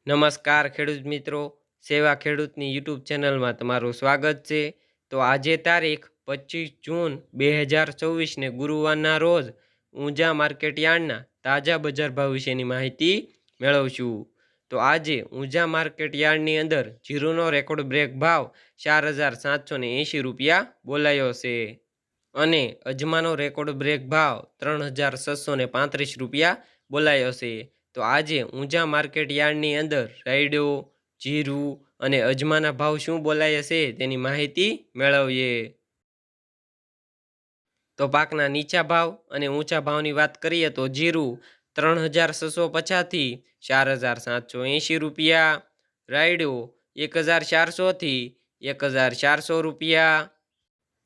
નમસ્કાર ખેડૂત મિત્રો, સેવા ખેડૂતની યુટ્યુબ ચેનલમાં તમારું સ્વાગત છે। તો આજે તારીખ 25 જૂન 2024ને ગુરુવારના રોજ ઊંઝા માર્કેટ યાર્ડના તાજા બજાર ભાવ વિશેની માહિતી મેળવશું। તો આજે ઊંઝા માર્કેટ યાર્ડની અંદર જીરુનો રેકોર્ડ બ્રેક ભાવ 4780 રૂપિયા બોલાયો છે અને અજમાનો રેકોર્ડ બ્રેક ભાવ 3635 રૂપિયા બોલાયો છે। તો આજે ઊંઝા માર્કેટ યાર્ડની અંદર રાયડો, જીરું અને અજમાના ભાવ શું બોલાયા છે તેની માહિતી મેળવીએ। તો પાકના નીચા ભાવ અને ઊંચા ભાવની વાત કરીએ તો જીરું 3650 થી 4780 રૂપિયા, રાયડો 1400 થી 1400 રૂપિયા,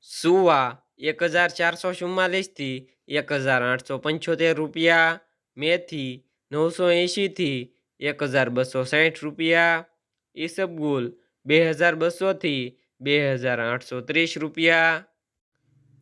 સુવા 1444 થી 1875 રૂપિયા, મેથી 980 થી 1260 રૂપિયા, ઈસબગુલ 2200 થી 2830 રૂપિયા,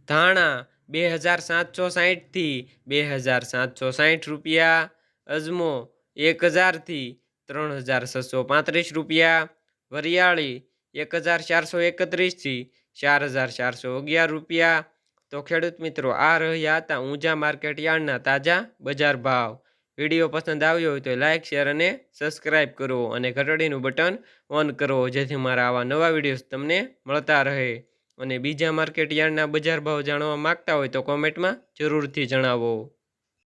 ધાણા 2760 થી 2760 રૂપિયા, અજમો 1000 થી 3635 રૂપિયા, વરિયાળી 1431 થી 4411 રૂપિયા। તો ખેડૂત મિત્રો, આ રહ્યા હતા ઊંઝા માર્કેટ યાર્ડના તાજા બજાર ભાવ। વિડીયો પસંદ આવ્યો હોય તો લાઇક, શેર અને સબસ્ક્રાઈબ કરો અને ઘંટડીનું બટન ઓન કરો, જેથી મારા આવા નવા વિડીયોઝ તમને મળતા રહે। અને બીજા માર્કેટ યાર્ડના બજાર ભાવ જાણવા માંગતા હોય તો કોમેન્ટમાં જરૂરથી જણાવો।